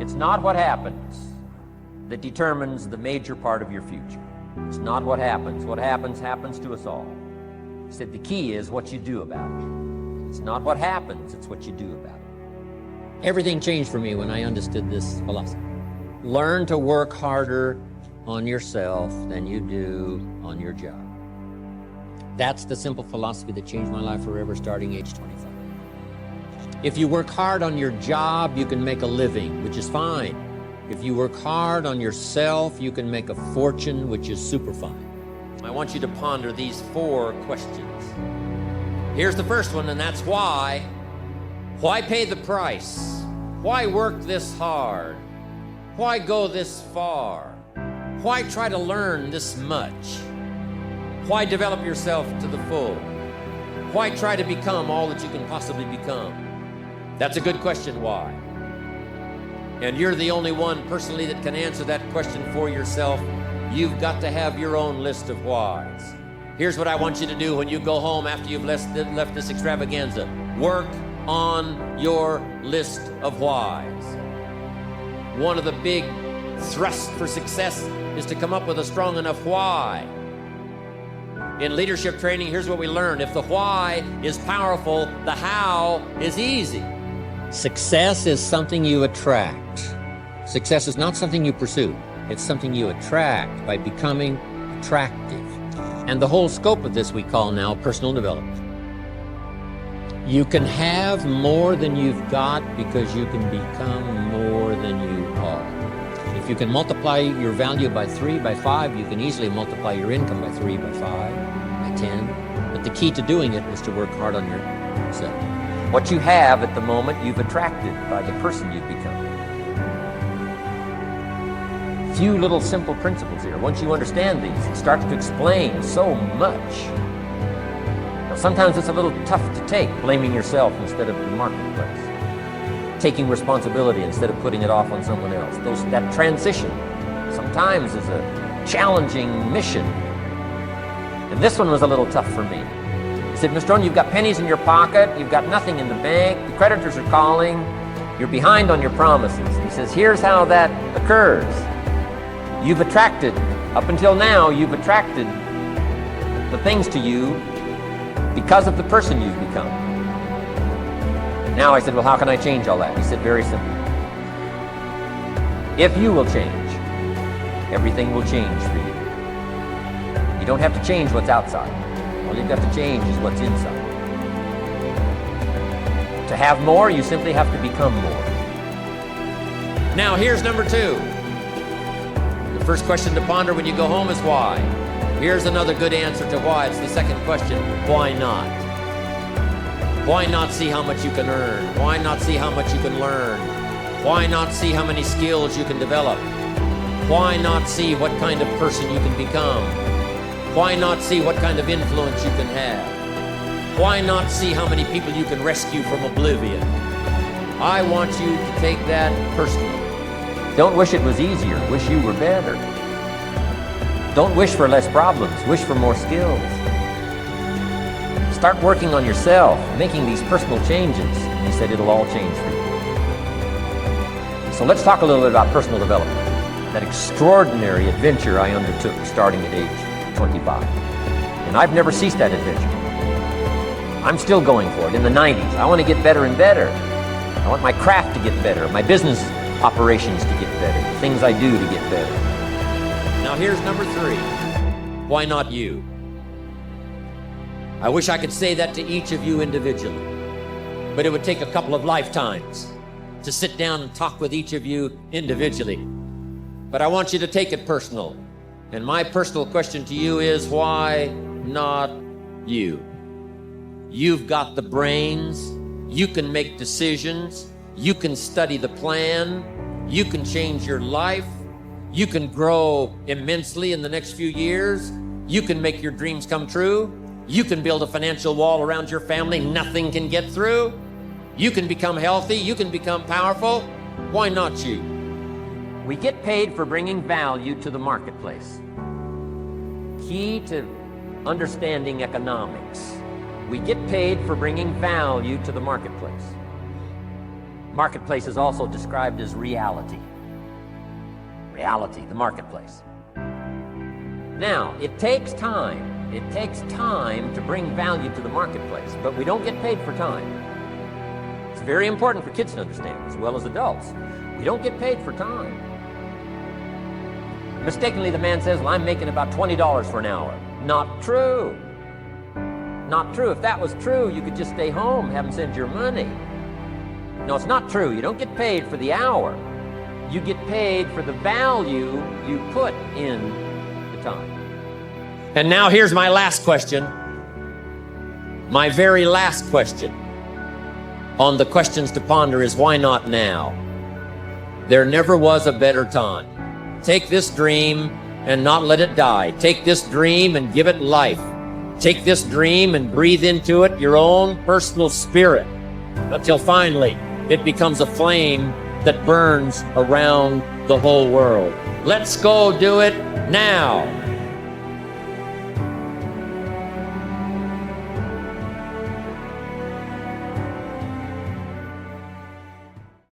It's not what happens that determines the major part of your future. It's not what happens. What happens, happens to us all. He said the key is what you do about it. It's not what happens, it's what you do about it. Everything changed for me when I understood this philosophy. Learn to work harder on yourself than you do on your job. That's the simple philosophy that changed my life forever, starting age 25. If you work hard on your job, you can make a living, which is fine. If you work hard on yourself, you can make a fortune, which is super fine. I want you to ponder these 4 questions. Here's the first one, and that's why. Why pay the price? Why work this hard? Why go this far? Why try to learn this much? Why develop yourself to the full? Why try to become all that you can possibly become? That's a good question, why? And you're the only one personally that can answer that question for yourself. You've got to have your own list of whys. Here's what I want you to do when you go home after you've left this extravaganza. Work on your list of whys. One of the big thrusts for success is to come up with a strong enough why. In leadership training, here's what we learn. If the why is powerful, the how is easy. Success is something you attract. Success is not something you pursue. It's something you attract by becoming attractive. And the whole scope of this we call now personal development. You can have more than you've got because you can become more than you are. If you can multiply your value by 3, by 5, you can easily multiply your income by 3, by 5, by 10. But the key to doing it is to work hard on yourself. What you have at the moment, you've attracted by the person you've become. Few little simple principles here. Once you understand these, it starts to explain so much. Now, sometimes it's a little tough to take, blaming yourself instead of the marketplace. Taking responsibility instead of putting it off on someone else. That transition sometimes is a challenging mission. And this one was a little tough for me. He said, Mr. Rohn, you've got pennies in your pocket, you've got nothing in the bank, the creditors are calling, you're behind on your promises. He says, here's how that occurs. You've attracted, up until now, you've attracted the things to you because of the person you've become. Now I said, well, how can I change all that? He said, very simple. If you will change, everything will change for you. You don't have to change what's outside. All you've got to change is what's inside. To have more, you simply have to become more. Now, here's number 2. The first question to ponder when you go home is why. Here's another good answer to why. It's the second question, why not? Why not see how much you can earn? Why not see how much you can learn? Why not see how many skills you can develop? Why not see what kind of person you can become? Why not see what kind of influence you can have? Why not see how many people you can rescue from oblivion? I want you to take that personally. Don't wish it was easier, wish you were better. Don't wish for less problems, wish for more skills. Start working on yourself, making these personal changes. And he said it'll all change for you. So let's talk a little bit about personal development. That extraordinary adventure I undertook starting at age 25. And I've never ceased that adventure. I'm still going for it in the 90s. I want to get better and better. I want my craft to get better, my business operations to get better, the things I do to get better. Now here's number 3. Why not you? I wish I could say that to each of you individually, but it would take a couple of lifetimes to sit down and talk with each of you individually. But I want you to take it personal. And my personal question to you is, why not you? You've got the brains, you can make decisions, you can study the plan, you can change your life, you can grow immensely in the next few years, you can make your dreams come true, you can build a financial wall around your family nothing can get through, you can become healthy, you can become powerful. Why not you? We get paid for bringing value to the marketplace. Key to understanding economics. We get paid for bringing value to the marketplace. Marketplace is also described as reality. Reality, the marketplace. Now, it takes time. It takes time to bring value to the marketplace, but we don't get paid for time. It's very important for kids to understand, as well as adults. We don't get paid for time. Mistakenly, the man says, well, I'm making about $20 for an hour. Not true. Not true. If that was true, you could just stay home, have them send your money. No, it's not true. You don't get paid for the hour. You get paid for the value you put in the time. And now here's my last question. My very last question on the questions to ponder is, why not now? There never was a better time. Take this dream and not let it die. Take this dream and give it life. Take this dream and breathe into it your own personal spirit until finally it becomes a flame that burns around the whole world. Let's go do it now.